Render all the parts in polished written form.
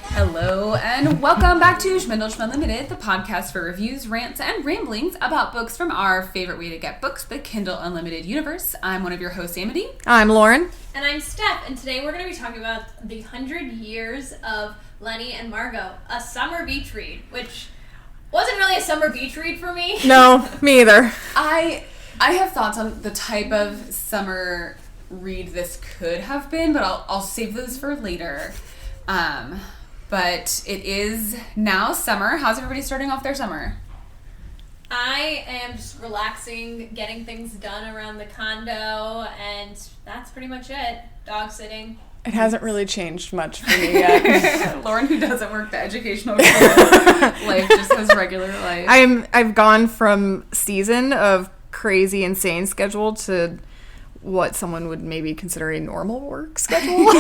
Hello and welcome back to Schmindel Unlimited, the podcast for reviews, rants, and ramblings about books from our favorite way to get books, the Kindle Unlimited universe. I'm one of your hosts, Amity. I'm Lauren. And I'm Steph, and today we're going to be talking about the 100 Years of Lenni and Margot, a summer beach read, which wasn't really a summer beach read for me. No, me either. I have thoughts on the type of summer read this could have been, but I'll save those for later. But it is now summer. How's everybody starting off their summer? I am just relaxing, getting things done around the condo, and that's pretty much it. Dog sitting. It hasn't really changed much for me yet. Lauren, who doesn't work the educational life, just has regular life. I've gone from season of crazy, insane schedule to what someone would maybe consider a normal work schedule.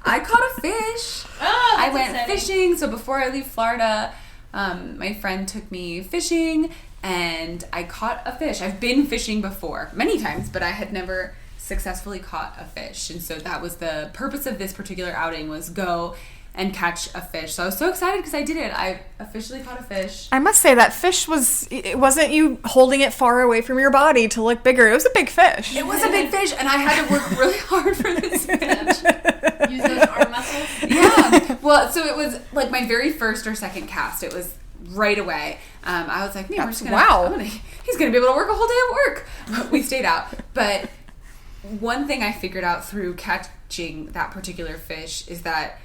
I caught a fish. Oh, I went exciting. fishing. So before I leave Florida, my friend took me fishing, and I caught a fish. I've been fishing before many times, but I had never successfully caught a fish. And so that was the purpose of this particular outing, was go and catch a fish. So I was so excited because I did it. I officially caught a fish. I must say that fish it wasn't you holding it far away from your body to look bigger. It was a big fish. It was a big fish, and I had to work really hard for this fish. Use those arm muscles. Yeah. Well, so it was like my very first or second cast. It was right away. I was like, man, we're just gonna, wow. He's going to be able to work a whole day at work. But we stayed out. But one thing I figured out through catching that particular fish is that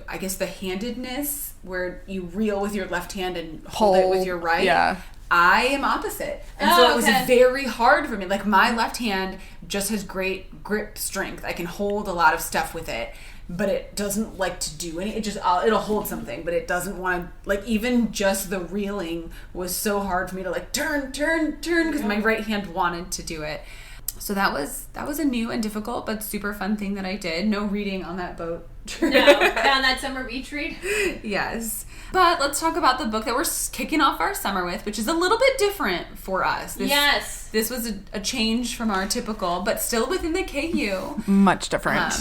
I guess the handedness, where you reel with your left hand and hold it with your right. Yeah. I am opposite. And so it was very hard for me. Like, my left hand just has great grip strength. I can hold a lot of stuff with it, but it doesn't like to do any. It'll hold something, but it doesn't want to, like, even just the reeling was so hard for me to, like, turn, because my right hand wanted to do it. So that was a new and difficult but super fun thing that I did. No reading on that boat. No, found that summer beach read. Yes. But let's talk about the book that we're kicking off our summer with, which is a little bit different for us. This was a change from our typical, but still within the KU. Much different.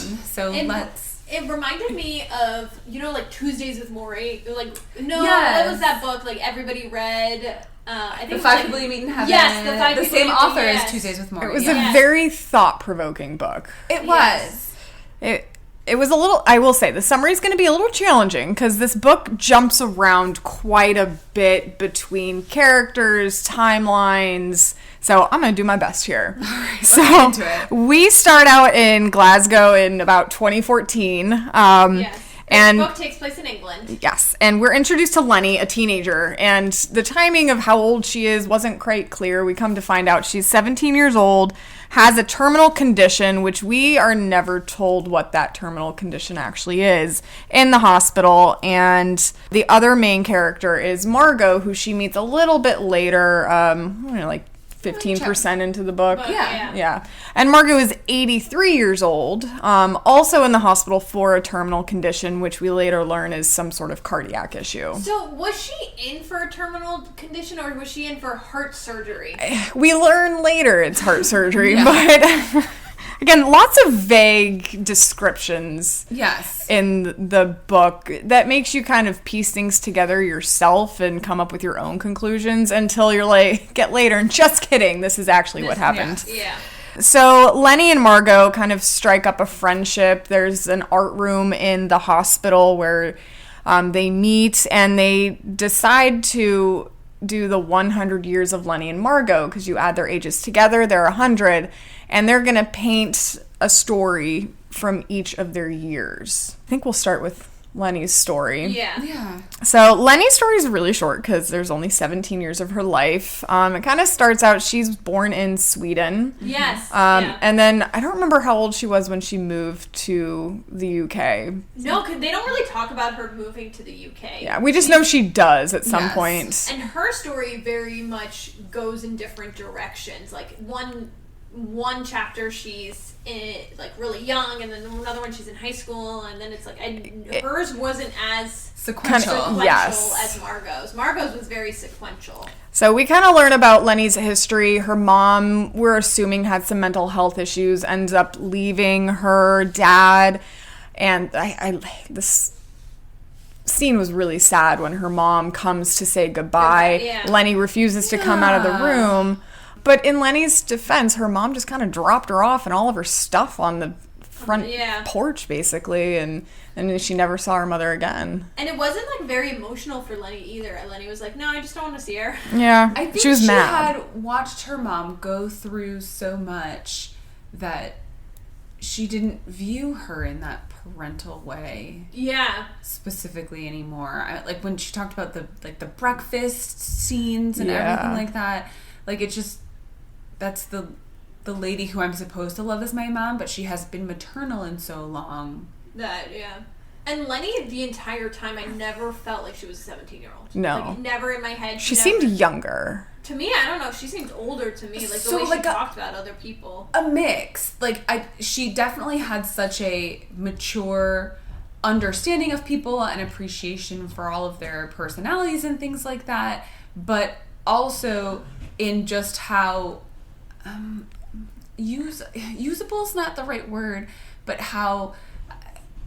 It reminded me of, like Tuesdays with Morrie. Like, no, Yes. what was that book? Like, everybody read. I think The it was Five like, People You Meet in Heaven. Yes, the Five The People same You Meet, author yes. as Tuesdays with Morrie. It was Yes. a very thought-provoking book. It Yes. was. It was a little, I will say, the summary is going to be a little challenging because this book jumps around quite a bit between characters, timelines. So I'm going to do my best here. All right, so let's get into it. We start out in Glasgow in about 2014. Yes. And this book takes place in England. Yes, and we're introduced to Lenni, a teenager, and the timing of how old she is wasn't quite clear. We come to find out she's 17 years old, has a terminal condition, which we are never told what that terminal condition actually is, in the hospital, and the other main character is Margot, who she meets a little bit later, like 15% into the book. Yeah. And Margot is 83 years old, also in the hospital for a terminal condition, which we later learn is some sort of cardiac issue. So was she in for a terminal condition, or was she in for heart surgery? We learn later it's heart surgery, but again, lots of vague descriptions in the book that makes you kind of piece things together yourself and come up with your own conclusions until you're like, get later, and just kidding, this is actually what happened. Yeah. So Lenni and Margot kind of strike up a friendship. There's an art room in the hospital where they meet, and they decide to do the 100 years of Lenni and Margot, because you add their ages together, they're 100, and they're going to paint a story from each of their years. I think we'll start with Lenni's story. Yeah. So Lenni's story is really short because there's only 17 years of her life. It kind of starts out, she's born in Sweden. Yes. And then I don't remember how old she was when she moved to the UK. No, because they don't really talk about her moving to the UK. Yeah, we just know she does at some point. And her story very much goes in different directions. Like, one one chapter she's like really young, and then another one she's in high school, and then it's like hers wasn't as sequential yes. as Margot's. Margot's was very sequential. So we kind of learn about Lenni's history. Her mom, we're assuming, had some mental health issues, ends up leaving her dad, and this scene was really sad when her mom comes to say goodbye. Yeah. Lenni refuses to come out of the room. But in Lenni's defense, her mom just kind of dropped her off and all of her stuff on the front porch, basically, and she never saw her mother again. And it wasn't, like, very emotional for Lenni either. Lenni was like, no, I just don't want to see her. Yeah, I think she was mad. Had watched her mom go through so much that she didn't view her in that parental way. Yeah. Specifically anymore. Like, when she talked about the breakfast scenes and everything like that, like, it just... That's the lady who I'm supposed to love as my mom, but she has been maternal in so long. And Lenni, the entire time, I never felt like she was a 17-year-old. No. Like, never in my head. She seemed younger. To me, I don't know. She seemed older to me. Like, the way she talked about other people. A mix. Like, she definitely had such a mature understanding of people and appreciation for all of their personalities and things like that, but also in just how... usable is not the right word, but how,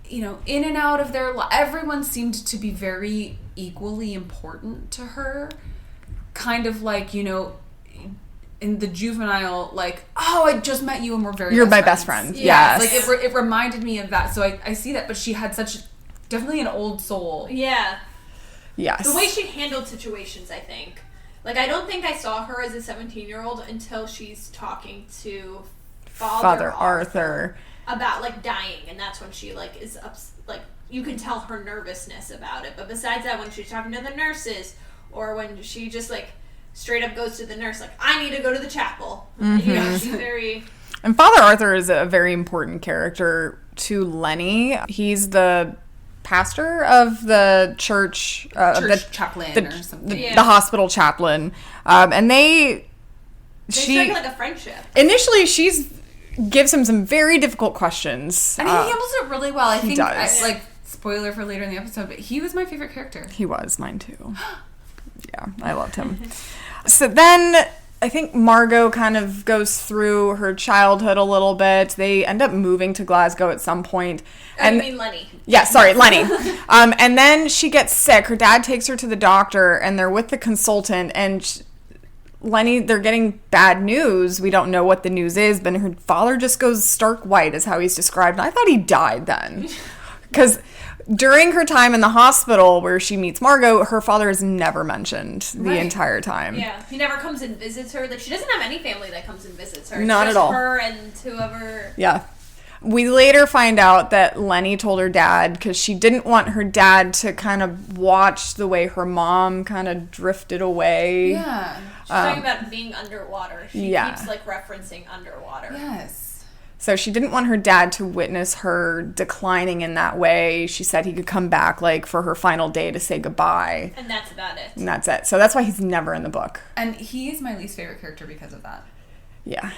in and out of their life, everyone seemed to be very equally important to her. Kind of like, in the juvenile, like, oh, I just met you and we're You're my best friend. Yes. Like, it reminded me of that. So I see that, but she had definitely an old soul. Yeah. Yes. The way she handled situations, I think. Like, I don't think I saw her as a 17-year-old until she's talking to Father Arthur about, like, dying, and that's when she, like, is like, you can tell her nervousness about it. But besides that, when she's talking to the nurses, or when she just, like, straight up goes to the nurse, like, I need to go to the chapel. Mm-hmm. She's very... And Father Arthur is a very important character to Lenni. He's the pastor of the church chaplain or something. The hospital chaplain. And they started like a friendship. Initially, gives him some very difficult questions. And he handles it really well. I think, does. Spoiler for later in the episode, but he was my favorite character. He was, mine too. Yeah, I loved him. So then... I think Margot kind of goes through her childhood a little bit. They end up moving to Glasgow at some point. And, you mean Lenni? Yeah, sorry, Lenni. And then she gets sick. Her dad takes her to the doctor, and they're with the consultant. And Lenni, they're getting bad news. We don't know what the news is, but her father just goes stark white, is how he's described. And I thought he died then. Because... during her time in the hospital where she meets Margot, her father is never mentioned the entire time. Yeah, he never comes and visits her. Like, she doesn't have any family that comes and visits her. Not at all. Her and whoever. Yeah. We later find out that Lenni told her dad, because she didn't want her dad to kind of watch the way her mom kind of drifted away. Yeah. She's talking about being underwater. She keeps, like, referencing underwater. Yes. So she didn't want her dad to witness her declining in that way. She said he could come back, like, for her final day to say goodbye. And that's about it. And that's it. So that's why he's never in the book. And he is my least favorite character because of that. Yeah.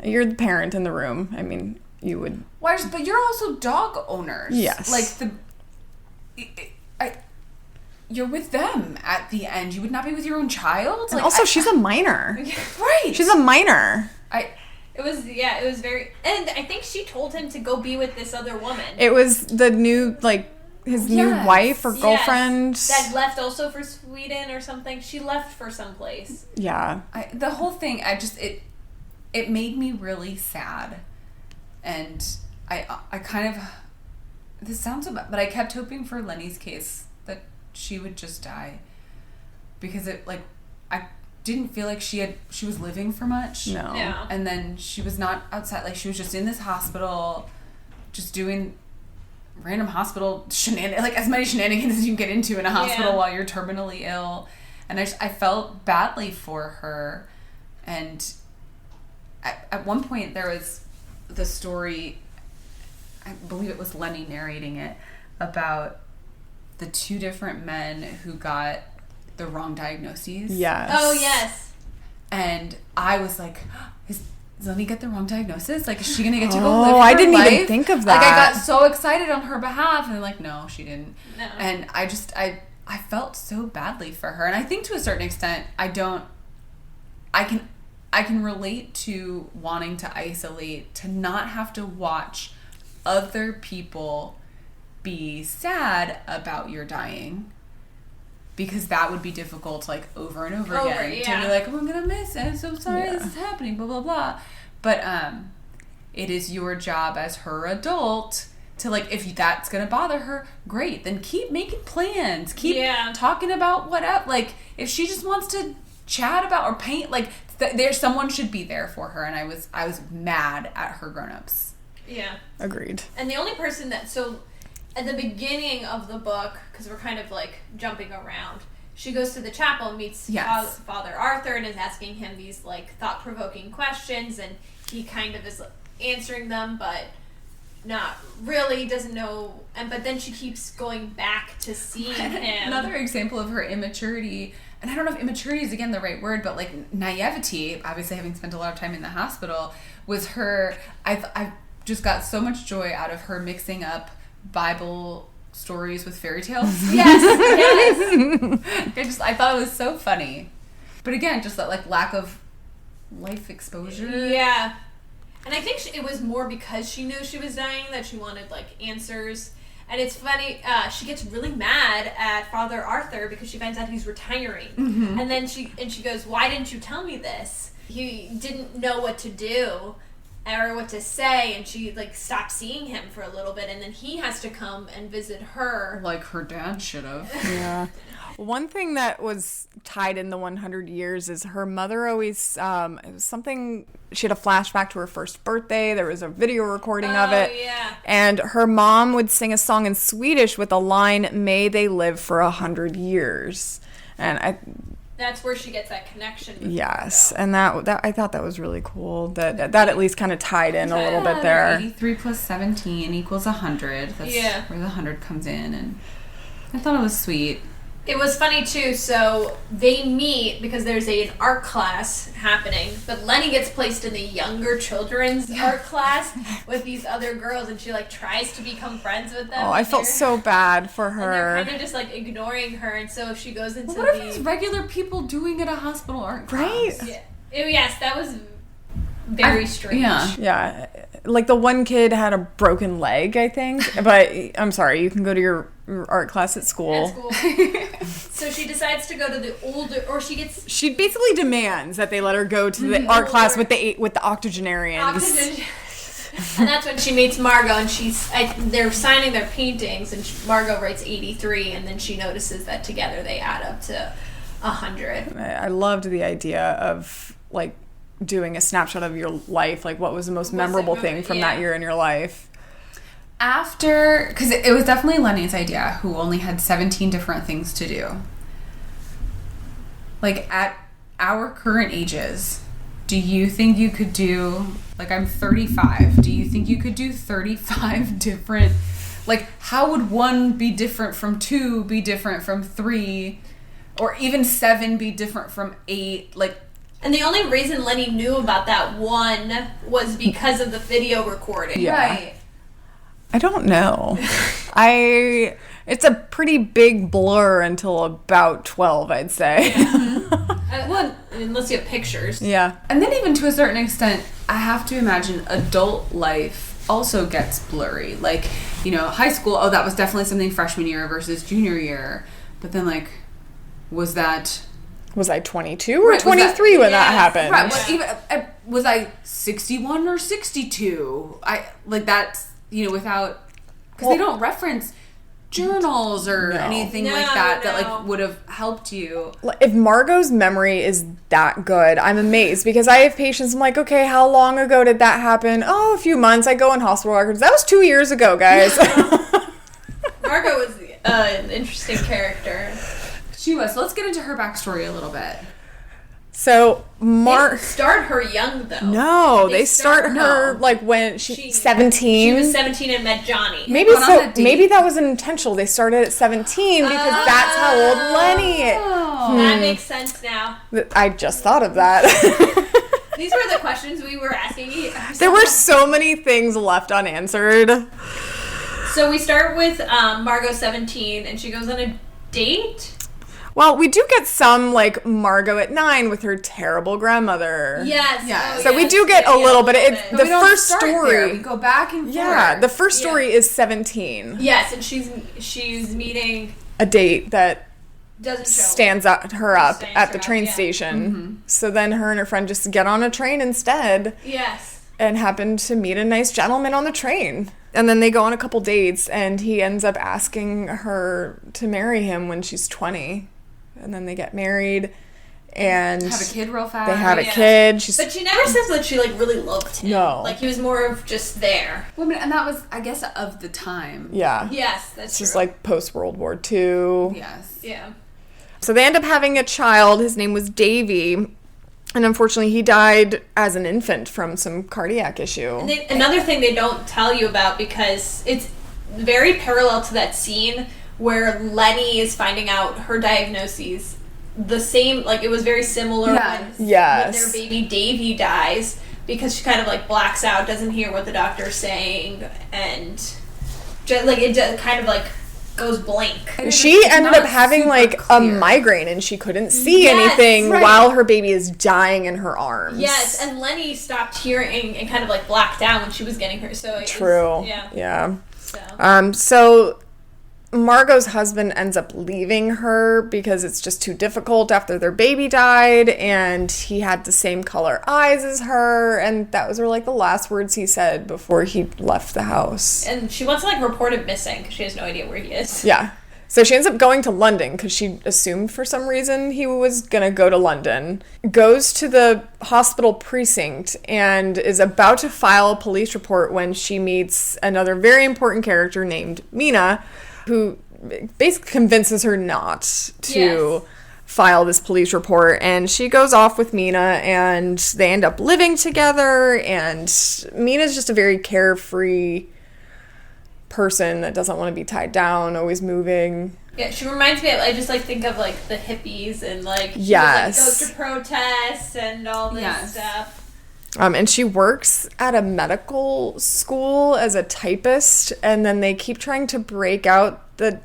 You're the parent in the room. I mean, you would... Why? But you're also dog owners. Yes. Like, you're with them at the end. You would not be with your own child? And also, she's a minor. Right. She's a minor. It was very... And I think she told him to go be with this other woman. It was the new, like, his new wife or girlfriend. That left also for Sweden or something. She left for someplace. Yeah. The whole thing, it made me really sad. And I kind of... This sounds so bad, but I kept hoping for Lenni's case that she would just die. Because I didn't feel like she was living for much. No. Yeah. And then she was not outside. Like, she was just in this hospital, just doing random hospital shenanigans, like as many shenanigans as you get into in a hospital while you're terminally ill. And I felt badly for her. And at one point there was the story, I believe it was Lenni narrating it, about the two different men who got the wrong diagnoses. Yes. Oh, yes. And I was like, Lenni get the wrong diagnosis? Like, is she gonna get to go live her life? Oh, I didn't even think of that. Like, I got so excited on her behalf, and like, no, she didn't. No. And I felt so badly for her, and I think to a certain extent, I can relate to wanting to isolate, to not have to watch other people be sad about your dying, because that would be difficult, like, over and over again. Yeah. To be like, oh, I'm gonna miss it. I'm so sorry this is happening, blah, blah, blah. But it is your job as her adult to, like, if that's gonna bother her, great. Then keep making plans. Keep talking about whatever. Like, if she just wants to chat about or paint, like, there's someone should be there for her. And I was mad at her grown-ups. Yeah. Agreed. And the only person that, so at the beginning of the book, because we're kind of like jumping around, she goes to the chapel and meets Father Arthur and is asking him these like thought-provoking questions, and he kind of is answering them, but not really, doesn't know. But then she keeps going back to seeing him. Another example of her immaturity, and I don't know if immaturity is again the right word, but like naivety, obviously having spent a lot of time in the hospital, was her. I just got so much joy out of her mixing up Bible stories with fairy tales. Yes. I thought it was so funny. But again, just that like lack of life exposure. Yeah. And I think it was more because she knew she was dying that she wanted like answers. And it's funny, she gets really mad at Father Arthur because she finds out he's retiring. Mm-hmm. And then she goes, "Why didn't you tell me this?" He didn't know what to do or what to say, and she like stopped seeing him for a little bit, and then he has to come and visit her. Like her dad should have. Yeah. One thing that was tied in the 100 years is her mother always, it was something, she had a flashback to her first birthday. There was a video recording of it. Yeah. And her mom would sing a song in Swedish with a line, "May they live for 100 years." And that's where she gets that connection with yes, Margot. And that I thought that was really cool. That at least kind of tied in a little bit there. 83 plus 17 equals 100. That's where the 100 comes in, and I thought it was sweet. It was funny too. So they meet because there's an art class happening, but Lenni gets placed in the younger children's art class with these other girls, and she like tries to become friends with them. Oh, I felt so bad for her. And they're kind of just like ignoring her, and so she goes into what are these regular people doing at a hospital art class? Right? Yeah. Yes, that was very strange. Yeah. Like the one kid had a broken leg, I think. But I'm sorry, you can go to your art class at school. So she decides to go to the older, or she basically demands that they let her go to the art class with the octogenarians. And that's when she meets Margot, and they're signing their paintings, and Margot writes 83, and then she notices that together they add up to 100. I loved the idea of like doing a snapshot of your life, like what was the most memorable thing from that year in your life. After, because it was definitely Lenni's idea, who only had 17 different things to do. Like, at our current ages, do you think you could do, like, I'm 35, do you think you could do 35 different, like, how would 1 be different from 2, be different from 3, or even 7 be different from 8, like... And the only reason Lenni knew about that one was because of the video recording. Yeah. Right. I don't know. It's a pretty big blur until about 12, I'd say. Yeah. Well, unless you have pictures. Yeah. And then even to a certain extent, I have to imagine adult life also gets blurry. Like, you know, high school, that was definitely something freshman year versus junior year. But then, like, was I 22 or 23 when that happened? Right. Well, was I 61 or 62? That's, you know, without... Because they don't reference journals or anything like that like would have helped you. If Margot's memory is that good, I'm amazed, because I have patients, I'm like, okay, how long ago did that happen? Oh, a few months. I go in hospital records. That was 2 years ago, guys. Margot was an interesting character. She was. So let's get into her backstory a little bit. So They start her young, though. No, they start her like when she's 17. She was 17 and met Johnny. Maybe that was intentional. They started at 17 because that's how old Lenni is. That makes sense now. I just thought of that. These were the questions we were asking ourselves. There were so many things left unanswered. So we start with Margot 17, and she goes on a date. Well, we do get some, like, Margot at 9 with her terrible grandmother. Yes. Yeah. Oh, So we yes. do get a little bit. But The we don't first start story. there. We go back and forth. Yeah, the first story is 17. Yes, and she's meeting. A date that Doesn't show. stands her up Stands at her the up, train yeah. station. So then her and her friend just get on a train instead Yes. and happen to meet a nice gentleman on the train. And then they go on a couple dates, and he ends up asking her to marry him when she's 20. And then they get married and Have a kid real fast. they have a Yeah. kid. But she never says that she, like, really loved him. No. Like, he was more of just there. Well, and that was, I guess, of the time. Yeah. Yes, that's It's true. just like post-World War II. Yes. Yeah. So they end up having a child. His name was Davy. And unfortunately, he died as an infant from some cardiac issue. And another thing they don't tell you about, because it's very parallel to that scene where Lenni is finding out her diagnoses. The same, like, it was very similar when their baby Davy dies, because she kind of, like, blacks out, doesn't hear what the doctor's saying, and just, like, it just kind of, like, goes blank. She ended up having super like clear. a migraine, and she couldn't see Yes, anything right. while her baby is dying in her arms. Yes, and Lenni stopped hearing and kind of, like, blacked out when she was getting her, so it True. was, Yeah. so. So Margot's husband ends up leaving her because it's just too difficult after their baby died, and he had the same color eyes as her, and that was like the last words he said before he left the house. And she wants to, like, report him missing, because she has no idea where he is. Yeah. So she ends up going to London because she assumed for some reason he was going to go to London. Goes to the hospital precinct and is about to file a police report when she meets another very important character named Mina, who basically convinces her not to file this police report. And she goes off with Mina, and they end up living together. And Mina's just a very carefree person that doesn't want to be tied down, always moving. Yeah, she reminds me of, I just, like, think of, like, the hippies, and, like, she Yes. goes to protests and all this stuff. And she works at a medical school as a typist, and then they keep trying to break out the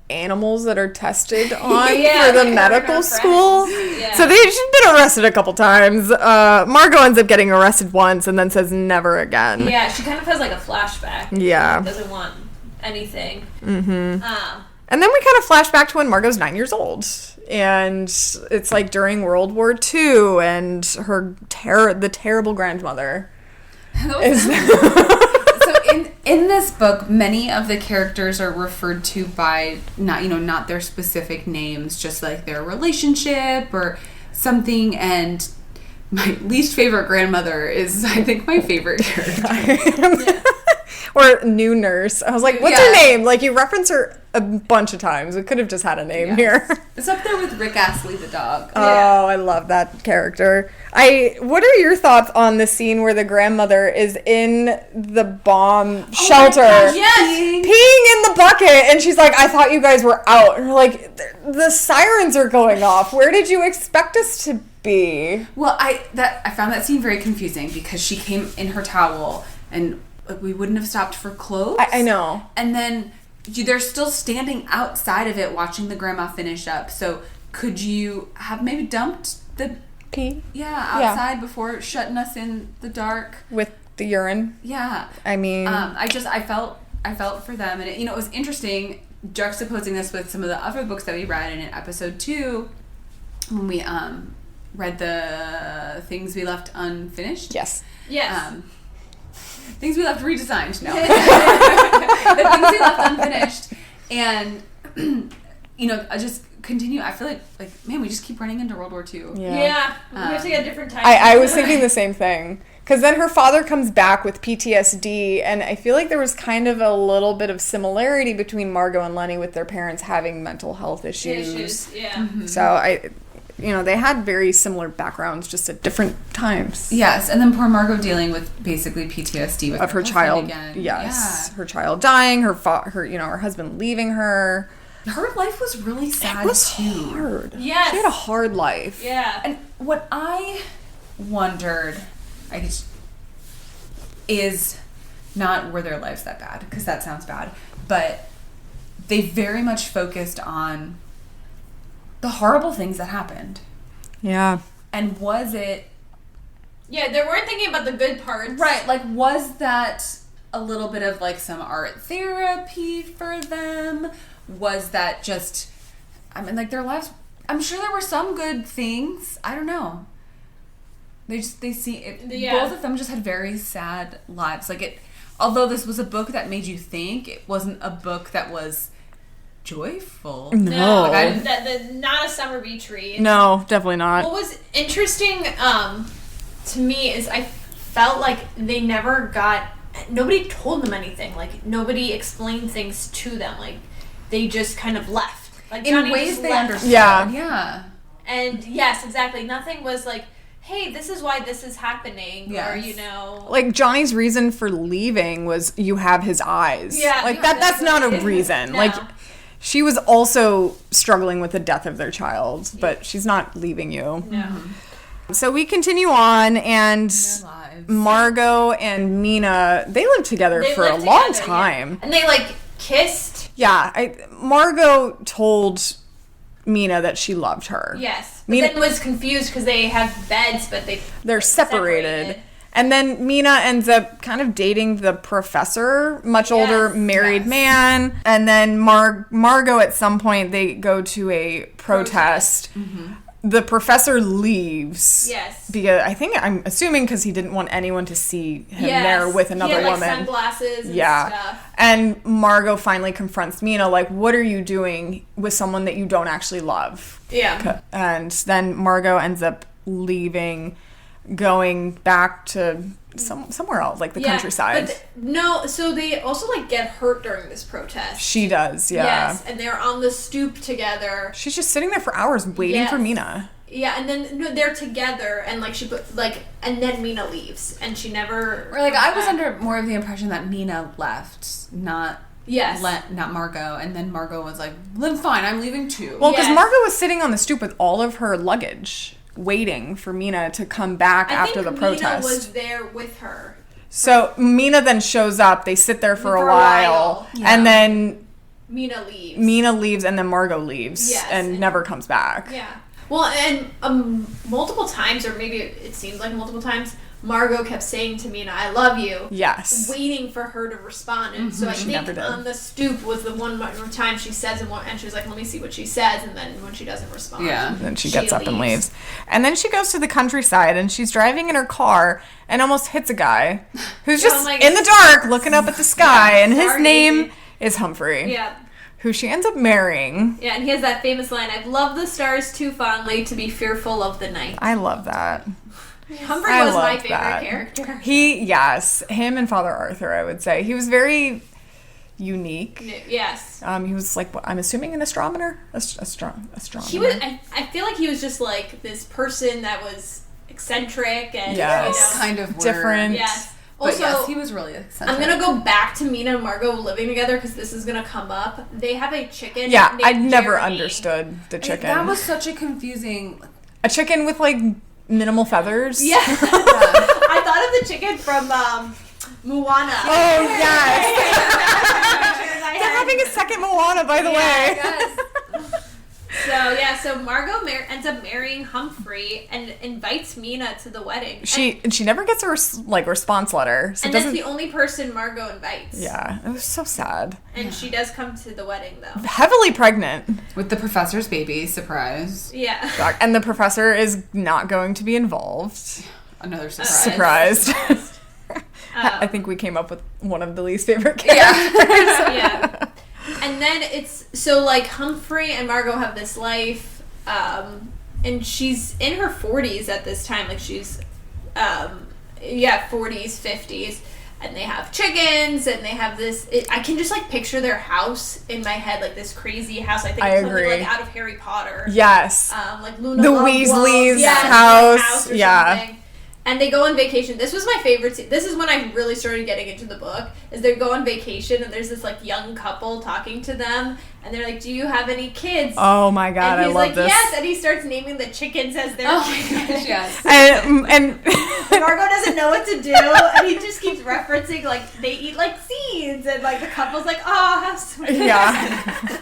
animals that are tested on Yeah, for the like medical her school. friends. Yeah. So she's been arrested a couple times. Margot ends up getting arrested once and then says never again. Yeah, she kind of has, like, a flashback. Yeah. She doesn't want anything. And then we kind of flash back to when Margot's 9 years old. And it's like during World War II, and her the terrible grandmother is So in this book, many of the characters are referred to by not their specific names, just like their relationship or something. And my least favorite grandmother is, I think, my favorite character. Or new nurse. I was like, what's her name? Like, you reference her a bunch of times. We could have just had a name here. It's up there with Rick Astley the dog. Oh, I love that character. What are your thoughts on the scene where the grandmother is in the bomb shelter? Yes! Peeing in the bucket, and she's like, I thought you guys were out. And we're like, the sirens are going off. Where did you expect us to be? Well, I found that scene very confusing because she came in her towel, and like, we wouldn't have stopped for clothes. I know. And then they're still standing outside of it watching the grandma finish up. So could you have maybe dumped the Pee? outside before shutting us in the dark? With the urine? Yeah. I mean... I felt for them. And it was interesting juxtaposing this with some of the other books that we read. And in episode 2, when we read the Things We Left Unfinished. Yes. Yes. Things We Left Redesigned. No. The Things We Left Unfinished. And, I just continue. I feel like, man, we just keep running into World War II. Yeah. We have to get different times. I was thinking the same thing. Because then her father comes back with PTSD, and I feel like there was kind of a little bit of similarity between Margot and Lenni with their parents having mental health issues. Yeah. Mm-hmm. So they had very similar backgrounds, just at different times. Yes, and then poor Margot dealing with basically PTSD with Of her husband child. again. Yes. Her child dying, her husband leaving her. Yeah. Her life was really sad It was too. hard. Yes. She had a hard life. Yeah. And what I wondered, is not were their lives that bad, because that sounds bad, but they very much focused on the horrible things that happened. Yeah. And was it... Yeah, they weren't thinking about the good parts. Right, like, was that a little bit of, like, some art therapy for them? Was that just... I mean, like, their lives... I'm sure there were some good things. I don't know. Both of them just had very sad lives. Like, it... Although this was a book that made you think, it wasn't a book that was joyful. No. Like, not a summer beach read. No, definitely not. What was interesting to me is I felt like they never got... Nobody told them anything. Like, nobody explained things to them. Like, they just kind of left. Like, in ways they understood. Yeah. And, yes, exactly. Nothing was like, hey, this is why this is happening. Yes. Or, you know... Like, Johnny's reason for leaving was you have his eyes. Yeah. Like, that's not a reason. No. Like, she was also struggling with the death of their child, but she's not leaving you. No. So we continue on, and Margot and Mina, they lived together for a long time. Yeah. And they, like, kissed. Yeah. Margot told Mina that she loved her. Yes. But Mina then was confused because they have beds, but they're separated. And then Mina ends up kind of dating the professor, much older married man. And then Margot, at some point, they go to a protest. Mm-hmm. The professor leaves. Yes. Because I'm assuming because he didn't want anyone to see him there with another woman. Like sunglasses and stuff. And Margot finally confronts Mina, like, what are you doing with someone that you don't actually love? Yeah. And then Margot ends up leaving, going back to somewhere else, like the countryside. But so they also, like, get hurt during this protest. She does, yeah. Yes, and they're on the stoop together. She's just sitting there for hours waiting for Mina. Yeah, and then they're together, and and then Mina leaves, and she never. Or, like, I was under more of the impression that Mina left, not Margot, and then Margot was like, "Then fine, I'm leaving too." Well, because Margot was sitting on the stoop with all of her luggage, waiting for Mina to come back after the protest. Mina was there with her. So Mina then shows up. They sit there for a while, and then Mina leaves, and then Margot leaves, and never comes back. Yeah. Well, and multiple times, or maybe it seemed like multiple times, Margot kept saying to Mina, "I love you." Yes. Waiting for her to respond, and so I think on the stoop was the one more time she says, and she was like, "Let me see what she says," and then when she doesn't respond, then she gets up and leaves. And then she goes to the countryside, and she's driving in her car and almost hits a guy who's just in the dark looking up at the sky, and his name is Humphrey. Yeah. Who she ends up marrying. Yeah, and he has that famous line, "I've loved the stars too fondly to be fearful of the night." I love that. Humphrey was my favorite character. Him and Father Arthur, I would say. He was very unique. Yes. He was like, I'm assuming an astronomer? Astronomer. He was, I feel like he was just like this person that was eccentric and kind of different. Yes. Also, yes, he was really eccentric. I'm going to go back to Mina and Margot living together because this is going to come up. They have a chicken. Yeah, I never Jeremy. Understood the chicken. That was such a confusing... A chicken with, like, minimal feathers? Yeah. I thought of the chicken from Moana. Oh, yes. They're having a second Moana, by the way. Yes. So Margot ends up marrying Humphrey and invites Mina to the wedding. She never gets a response letter. So and that's the only person Margot invites. Yeah, it was so sad. And she does come to the wedding, though. Heavily pregnant. With the professor's baby, surprise. Yeah. And the professor is not going to be involved. Another surprise. Surprised. I think we came up with one of the least favorite characters. Yeah. And then Humphrey and Margot have this life, and she's in her 40s at this time. Like, she's, 40s, 50s, and they have chickens, and they have this, I can just, like, picture their house in my head, like, this crazy house. I think it's something, like, out of Harry Potter. Yes. Like Luna the Lovegood. Weasleys' house. Something. And they go on vacation. This was my favorite scene. This is when I really started getting into the book, is they go on vacation and there's this, like, young couple talking to them. And they're like, do you have any kids? Oh, my God, I love like, this. yes. And he starts naming the chickens as their chickens. Yes. And Margot doesn't know what to do. And he just keeps referencing, like, they eat, like, seeds. And, like, the couple's like, oh, how sweet. Yeah.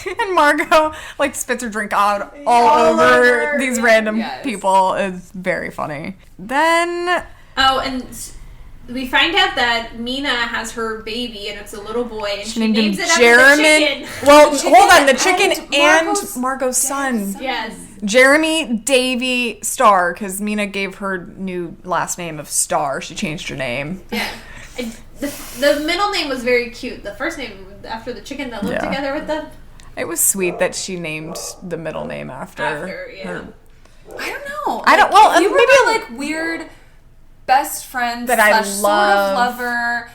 And Margot, like, spits her drink out all over these random people. It's very funny. Then... Oh, and we find out that Mina has her baby, and it's a little boy, and she names it after the chicken. Well, hold on. The chicken and Margot's son. Yes. Jeremy Davy Starr, because Mina gave her new last name of Starr. She changed her name. Yeah. The middle name was very cute. The first name, after the chicken that lived together with them. It was sweet that she named the middle name after her. I don't know. Well, you maybe were like weird best friend that I love, sort of lover,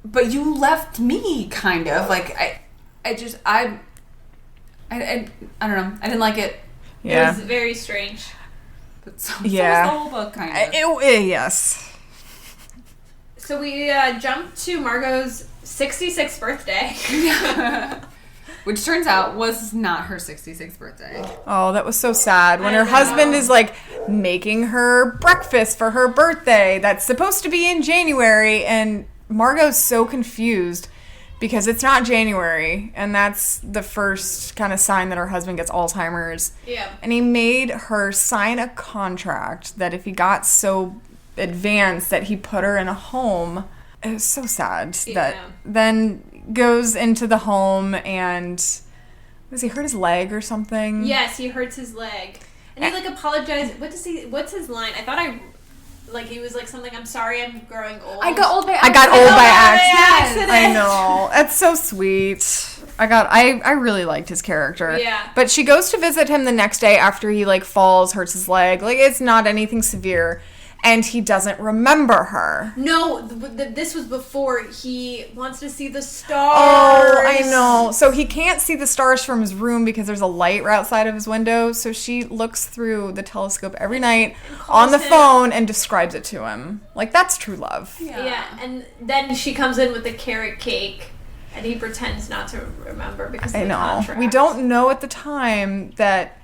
but you left me kind of like I don't know. I didn't like it. Yeah. It was very strange. But so was the whole book kind of. Yes. So we jump to Margot's 66th birthday. Which turns out was not her 66th birthday. Oh, that was so sad. When her husband is like making her breakfast for her birthday that's supposed to be in January, and Margot's so confused because it's not January, and that's the first kind of sign that her husband gets Alzheimer's. Yeah. And he made her sign a contract that if he got so advanced that he put her in a home. It was so sad that then goes into the home and was he hurt his leg or something? Yes, he hurts his leg. And he like apologized. What's his line? I thought he was like something, I'm sorry I'm growing old. I got old by accident. I know. That's so sweet. I really liked his character. Yeah. But she goes to visit him the next day after he like falls, hurts his leg. Like it's not anything severe. And he doesn't remember her. No, this was before he wants to see the stars. Oh, I know. So he can't see the stars from his room because there's a light right outside of his window. So she looks through the telescope every night on the phone and describes it to him. Like, that's true love. Yeah, and then she comes in with the carrot cake, and he pretends not to remember because of the contract. We don't know at the time that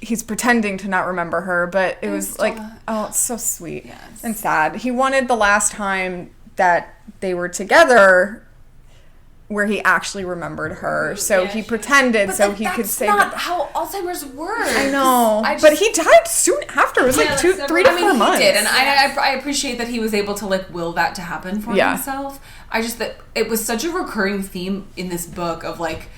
he's pretending to not remember her, but it was like, oh, it's so sweet and sad. He wanted the last time that they were together where he actually remembered her, so he pretended so he could say that's not how Alzheimer's works. I know, but he died soon after. It was like 3 to 4 months. He did, and I appreciate that he was able to like will that to happen for himself. That it was such a recurring theme in this book of like,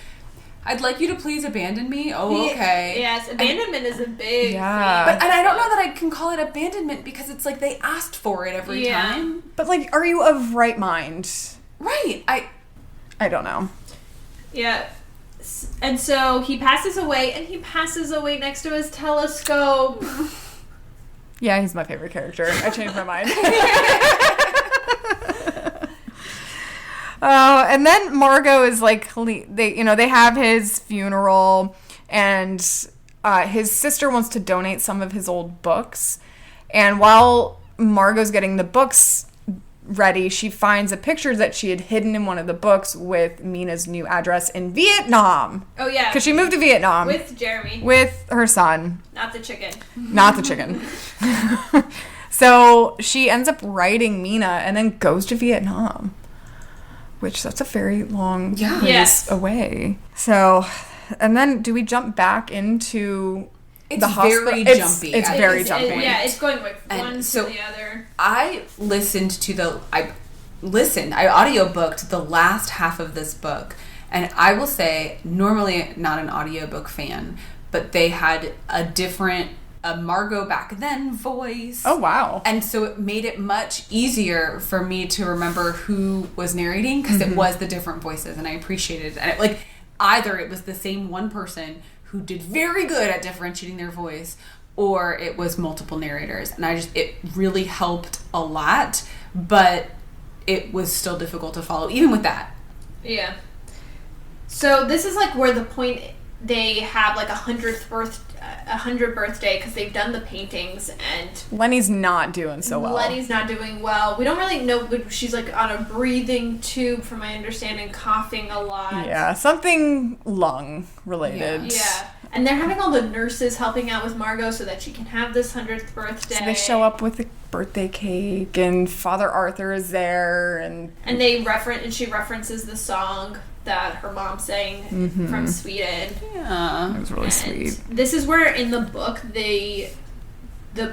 I'd like you to please abandon me. Oh, okay. Yes, abandonment is a big thing. And I don't know that I can call it abandonment because it's like they asked for it every time. But like, are you of right mind? Right. I don't know. Yeah. And so he passes away, and he passes away next to his telescope. Yeah, he's my favorite character. I changed my mind. And then Margot is like, they have his funeral, and his sister wants to donate some of his old books. And while Margot's getting the books ready, she finds a picture that she had hidden in one of the books with Mina's new address in Vietnam. Oh, yeah. Because she moved to Vietnam. With Jeremy. With her son. Not the chicken. Not the chicken. So she ends up writing Mina and then goes to Vietnam. Which, that's a very long ways away. So, and then do we jump back into the hospital? Very jumpy. It's very jumpy. It's going like one to the other. I audiobooked the last half of this book, and I will say, normally not an audiobook fan, but they had a different Margot back then voice. Oh, wow. And so it made it much easier for me to remember who was narrating because it was the different voices, and I appreciated it. And either it was the same one person who did very good at differentiating their voice, or it was multiple narrators. And it really helped a lot, but it was still difficult to follow, even with that. Yeah. So this is like where the point they have like 100th birthday because they've done the paintings, and Lenni's not doing so well. Lenni's not doing well. We don't really know, but she's like on a breathing tube, from my understanding, coughing a lot. Yeah, something lung related. Yeah. And they're having all the nurses helping out with Margot so that she can have this 100th birthday. So they show up with the birthday cake, and Father Arthur is there, and she references the song that her mom sang from Sweden. Yeah, it was really sweet. This is where in the book the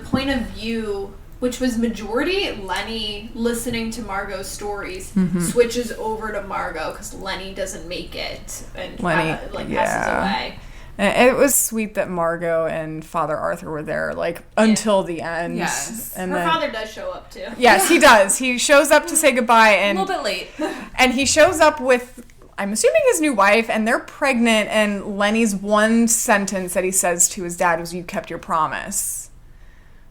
point of view, which was majority Lenni listening to Margot's stories, switches over to Margot because Lenni doesn't make it and passes away. And it was sweet that Margot and Father Arthur were there, like, until the end. Yes. And her father does show up, too. Yes, he does. He shows up to say goodbye. And a little bit late. And he shows up with, I'm assuming, his new wife, and they're pregnant, and Lenni's one sentence that he says to his dad was, "You kept your promise.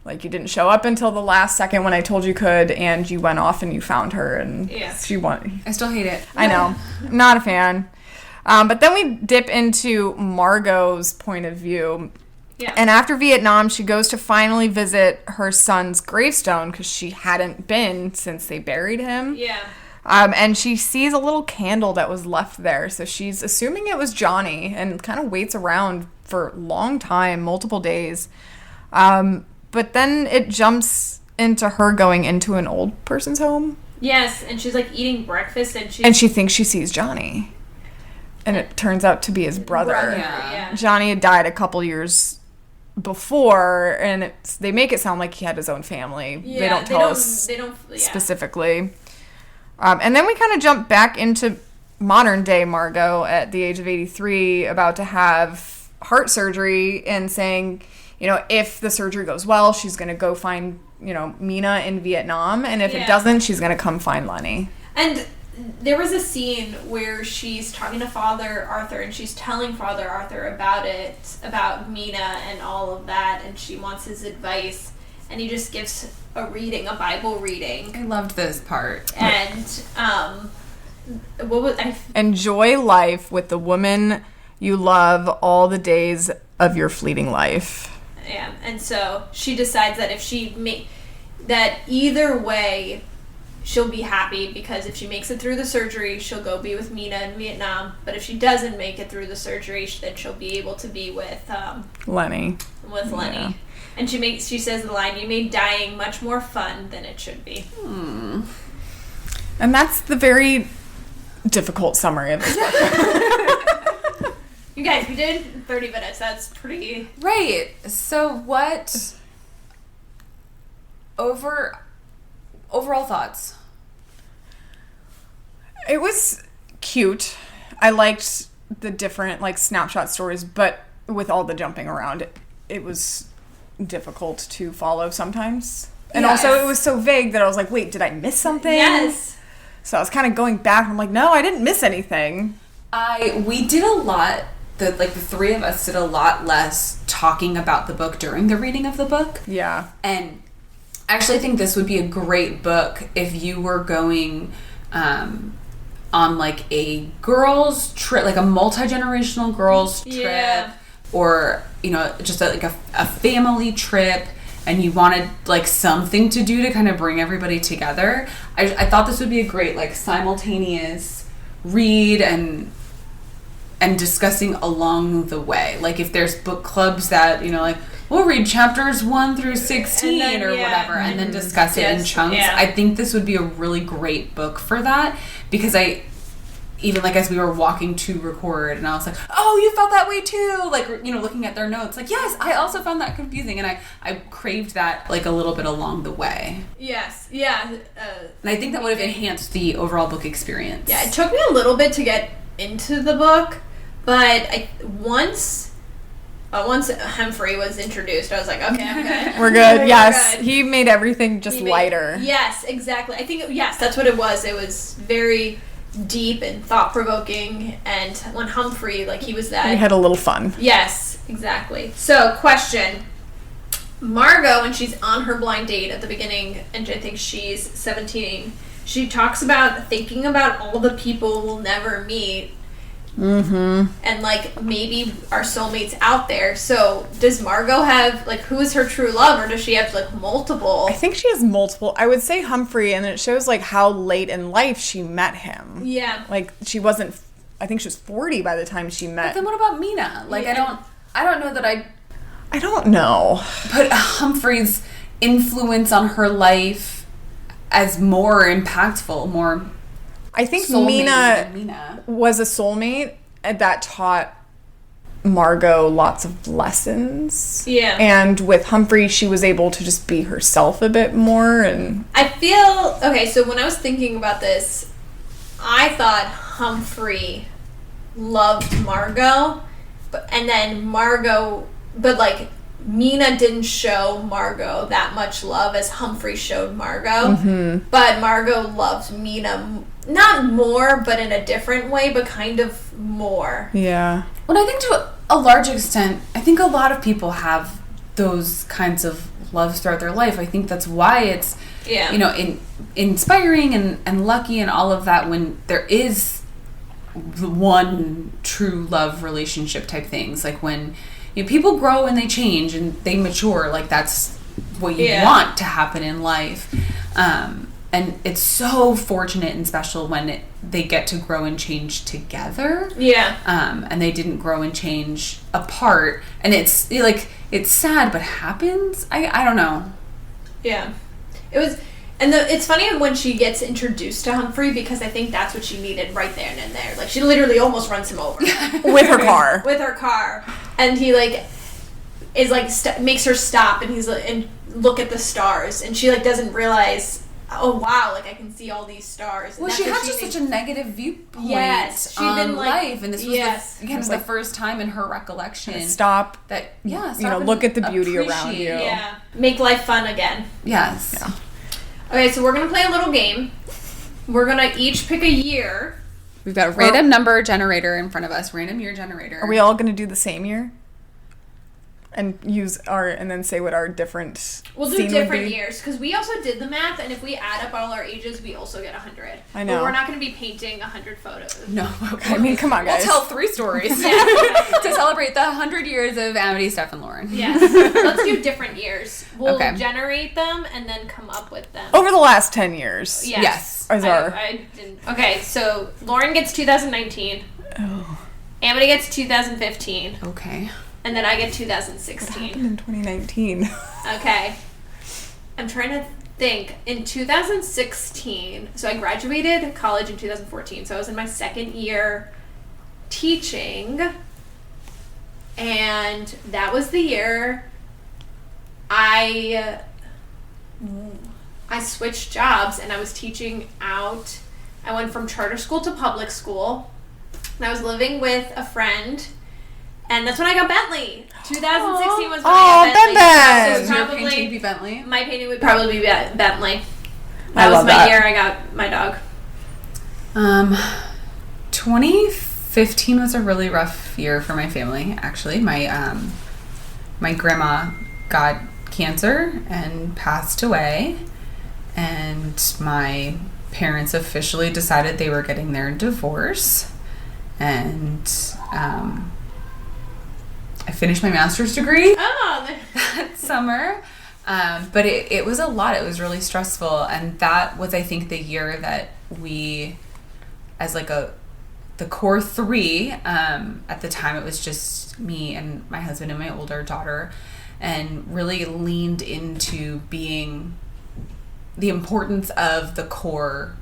Like, you didn't show up until the last second when I told you could, and you went off and you found her, and she won." I still hate it. I know. Not a fan. But then we dip into Margot's point of view. Yeah. And after Vietnam, she goes to finally visit her son's gravestone because she hadn't been since they buried him. Yeah. And she sees a little candle that was left there. So she's assuming it was Johnny and kind of waits around for a long time, multiple days. But then it jumps into her going into an old person's home. Yes, and she's like eating breakfast, and she thinks she sees Johnny. And it turns out to be his brother. Yeah. Johnny had died a couple years before, and they make it sound like he had his own family. Yeah, they don't tell us specifically. And then we kind of jump back into modern day Margot at the age of 83, about to have heart surgery, and saying, if the surgery goes well, she's going to go find, Mina in Vietnam. And if it doesn't, she's going to come find Lenni. And there was a scene where she's talking to Father Arthur, and she's telling Father Arthur about Mina and all of that, and she wants his advice, and he just gives a Bible reading. I loved this part. And enjoy life with the woman you love all the days of your fleeting life. Yeah, and so she decides that that either way, she'll be happy, because if she makes it through the surgery, she'll go be with Mina in Vietnam. But if she doesn't make it through the surgery, then she'll be able to be with Lenni. With Lenni. Yeah. And she says the line, "You made dying much more fun than it should be." And that's the very difficult summary of this book. You guys, we did 30 minutes. That's pretty... Right. So what... Overall thoughts? It was cute. I liked the different, snapshot stories, but with all the jumping around, it was difficult to follow sometimes. And also, it was so vague that I was like, wait, did I miss something? Yes. So I was kind of going back, and I'm like, no, I didn't miss anything. We did a lot, the three of us did a lot less talking about the book during the reading of the book. Yeah. And I actually think this would be a great book if you were going on a girls trip, like a multi-generational girls trip, or just a family trip, and you wanted something to do to kind of bring everybody together. I thought this would be a great simultaneous read and discussing along the way. If there's book clubs that we'll read chapters 1 through 16 or whatever, and then discuss it in chunks. Yeah. I think this would be a really great book for that, because even as we were walking to record, and I was like, oh, you felt that way too, looking at their notes, yes, I also found that confusing, and I craved that a little bit along the way. Yes. Yeah. And I think that would have enhanced the overall book experience. Yeah, it took me a little bit to get into the book, but once Humphrey was introduced, I was like, okay, I'm good. We're good. Yes. Good. He made everything lighter. Yes, exactly. I think, that's what it was. It was very deep and thought-provoking, and when Humphrey, he was that... We had a little fun. Yes, exactly. So, question. Margot, when she's on her blind date at the beginning, and I think she's 17, she talks about thinking about all the people we'll never meet. And, like, maybe our soulmate's out there. So, does Margot have, like, who is her true love? Or does she have, like, multiple? I think she has multiple. I would say Humphrey, and it shows, like, how late in life she met him. Yeah. Like, she wasn't... I think she was 40 by the time she met. But then what about Mina? Like, I don't know that I don't know. put Humphrey's influence on her life as more impactful, more... I think Mina was a soulmate that taught Margot lots of lessons. Yeah. And with Humphrey, she was able to just be herself a bit more. And I feel... Okay, so when I was thinking about this, I thought Humphrey loved Margot, but like, Mina didn't show Margot that much love as Humphrey showed Margot. But Margot loved Mina, not more, but in a different way, but kind of more. yeah. Well, I think to a large extent, I think a lot of people have those kinds of loves throughout their life. I think that's why it's, Yeah. you know, inspiring and lucky and all of that when there is one true love relationship type things. Like when, you know, people grow and they change and they mature, like that's what you want to happen in life. And it's so fortunate and special when they get to grow and change together. Yeah. And they didn't grow and change apart. And it's like, it's sad, but happens. I don't know. Yeah. It was... And it's funny when she gets introduced to Humphrey, because I think that's what she needed right there and there. Like, she literally almost runs him over. With her car. With her car. And he, like, is, like, makes her stop, and he's, like, and look at the stars. And she, like, doesn't realize, oh, wow, like, I can see all these stars. And well, she had just such a negative viewpoint on life. And this was the first time in her recollection. Stop. That, look at the beauty around you. Yeah. Make life fun again. Yes. Yeah. Okay, so we're going to play a little game. We're going to each pick a year. We've got a random number generator in front of us. Random year generator. Are we all going to do the same year? And and then say what our different We'll do different years, because we also did the math, and if we add up all our ages, we also get 100. I know. But we're not going to be painting 100 photos. No. I mean, come on, guys. We'll tell 3 stories to celebrate the 100 years of Amity, Steph, and Lauren. Yes. Let's do different years. We'll generate them and then come up with them. Over the last 10 years. Yes. I didn't. Okay, so Lauren gets 2019. Oh. Amity gets 2015. Okay. And then I get 2016. What happened in 2019? Okay. I'm trying to think. In 2016, so I graduated college in 2014, so I was in my second year teaching, and that was the year I switched jobs, and I was teaching out. I went from charter school to public school, and I was living with a friend. And that's when I got Bentley. 2016 was when I got Bentley. So your painting would be Bentley? My painting would probably be Bentley. That was my year I got my dog. 2015 was a really rough year for my family, actually. My grandma got cancer and passed away. And my parents officially decided they were getting their divorce. And I finished my master's degree that summer. But it was a lot. It was really stressful. And that was, I think, the year that we, as like the core 3, at the time it was just me and my husband and my older daughter, and really leaned into being the importance of the core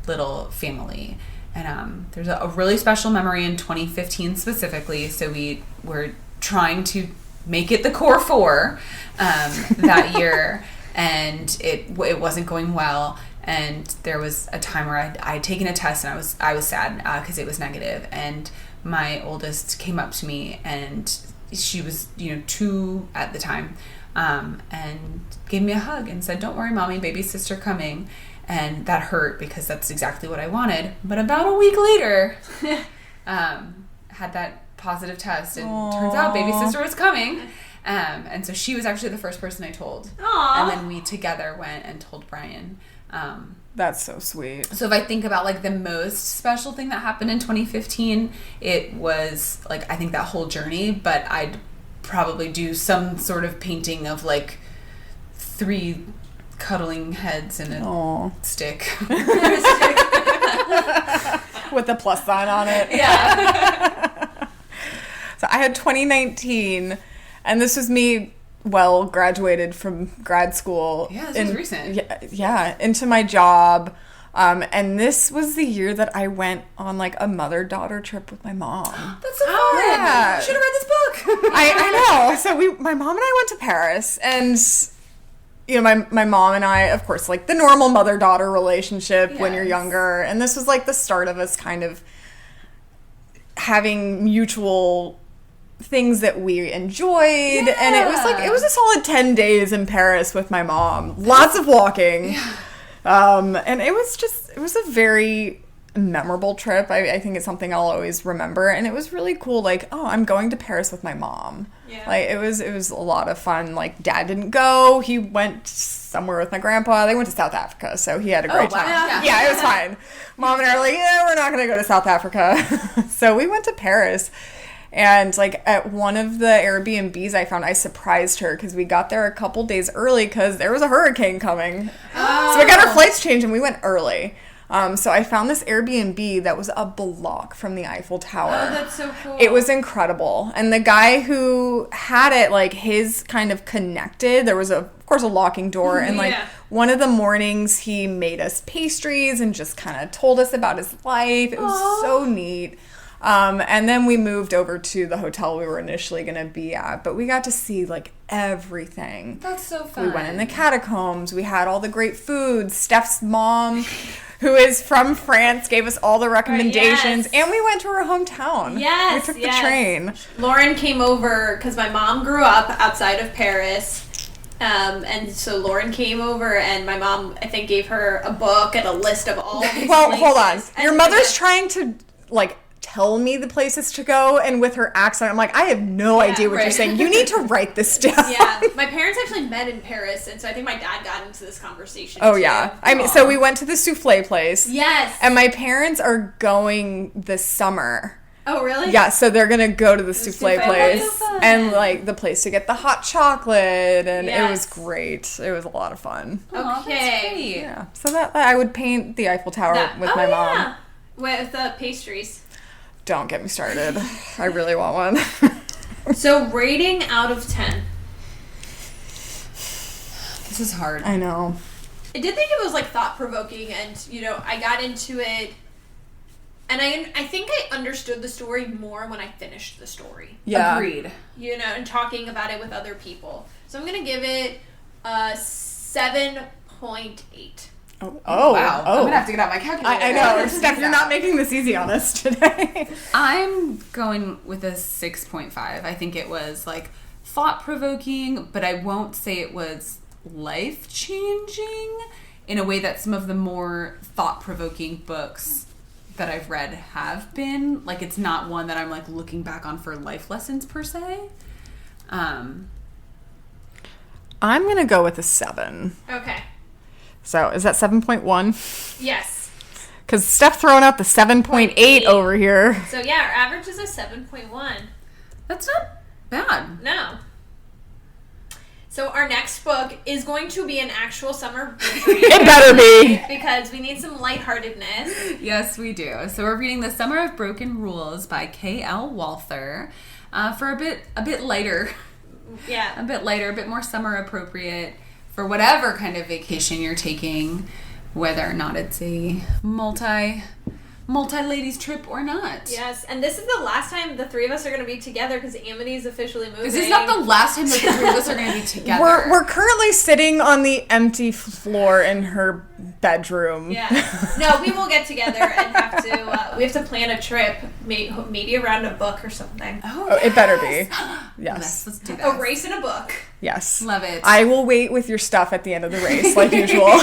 little family. And there's a really special memory in 2015 specifically. So we were trying to make it the core 4 that year, and it wasn't going well. And there was a time where I had taken a test, and I was sad because it was negative. And my oldest came up to me, and she was 2 at the time, and gave me a hug and said, "Don't worry, mommy, baby sister coming." And that hurt because that's exactly what I wanted. But about a week later, had that positive test, and turns out baby sister was coming. And so she was actually the first person I told. Aww. And then we together went and told Brian. That's so sweet. So if I think about like the most special thing that happened in 2015, it was like I think that whole journey, but I'd probably do some sort of painting of like 3 cuddling heads and a stick. With the plus sign on it. Yeah. So I had 2019, and this was me graduated from grad school. Yeah, this was recent. Yeah, into my job. And this was the year that I went on like a mother-daughter trip with my mom. That's so fun. Yeah. You should have read this book. I know. So my mom and I went to Paris, and you know, my mom and I, of course, like the normal mother-daughter relationship when you're younger. And this was like the start of us kind of having mutual things that we enjoyed. Yeah. And it was a solid 10 days in Paris with my mom. Lots of walking. Yeah. And it was a very memorable trip. I think it's something I'll always remember. And it was really cool. Like, I'm going to Paris with my mom. Yeah. Like, it was a lot of fun. Like, Dad didn't go. He went somewhere with my grandpa. They went to South Africa, so he had a great time. Yeah, it was fine. Mom and I were like, we're not going to go to South Africa. So we went to Paris. And, like, at one of the Airbnbs I found, I surprised her because we got there a couple days early because there was a hurricane coming. Oh. So we got our flights changed and we went early. So I found this Airbnb that was a block from the Eiffel Tower. Oh, that's so cool. It was incredible. And the guy who had it, like, his kind of connected. There was, of course, a locking door. And, like, one of the mornings he made us pastries and just kind of told us about his life. It was so neat. And then we moved over to the hotel we were initially going to be at, but we got to see like everything. That's so fun. We went in the catacombs. We had all the great food. Steph's mom, who is from France, gave us all the recommendations, and we went to her hometown. Yes, we took the train. Lauren came over because my mom grew up outside of Paris. And so Lauren came over, and my mom, I think, gave her a book and a list of all these places. Hold on. Your mother's trying to like tell me the places to go, and with her accent I'm like, I have no idea what you're saying. You need to write this down. Yeah, my parents actually met in Paris, and so I think my dad got into this conversation too. Yeah, I mean, so we went to the souffle place. Yes. And my parents are going this summer. Oh, really? Yeah, so they're gonna go to the souffle place and like the place to get the hot chocolate, and it was great. It was a lot of fun. Okay. Yeah, so that I would paint the Eiffel Tower with my mom. With pastries. Don't get me started. I really want one. So, rating out of 10. This is hard. I know. I did think it was, like, thought-provoking, and, you know, I got into it, and I think I understood the story more when I finished the story. Yeah. Agreed. You know, and talking about it with other people. So, I'm going to give it a 7.8. Oh, wow. I'm going to have to get out my calculator. I know. Steph, you're not making this easy on us today. I'm going with a 6.5. I think it was, like, thought-provoking, but I won't say it was life-changing in a way that some of the more thought-provoking books that I've read have been. Like, it's not one that I'm, like, looking back on for life lessons, per se. I'm going to go with a 7. Okay. So, is that 7.1? Yes. Because Steph throwing out the 7.8 over here. So, yeah, our average is a 7.1. That's not bad. No. So, our next book is going to be an actual summer book read. It better be. Because we need some lightheartedness. Yes, we do. So, we're reading The Summer of Broken Rules by K.L. Walther for a bit lighter. Yeah. A bit lighter, a bit more summer appropriate. For whatever kind of vacation you're taking, whether or not it's a multi-ladies trip or not. Yes, and this is the last time the three of us are going to be together because Amity's officially moving. This is not the last time that the three of us are going to be together. We're currently sitting on the empty floor in her bedroom. Yeah. No, we will get together and we have to plan a trip, maybe around a book or something. Oh, it better be. Yes. Let's do that. A race and a book. Yes. Love it. I will wait with your stuff at the end of the race, like usual.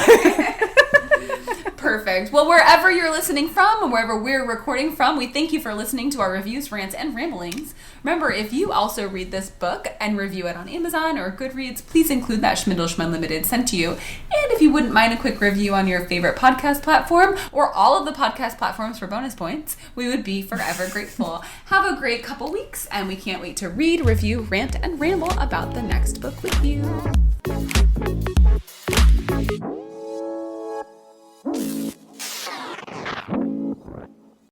Perfect. Well, wherever you're listening from and wherever we're recording from, we thank you for listening to our reviews, rants, and ramblings. Remember, if you also read this book and review it on Amazon or Goodreads, please include that Schmindel Schmun Limited sent to you And if you wouldn't mind a quick review on your favorite podcast platform or all of the podcast platforms for bonus points, we would be forever grateful. Have a great couple weeks, and we can't wait to read, review, rant, and ramble about the next book with you.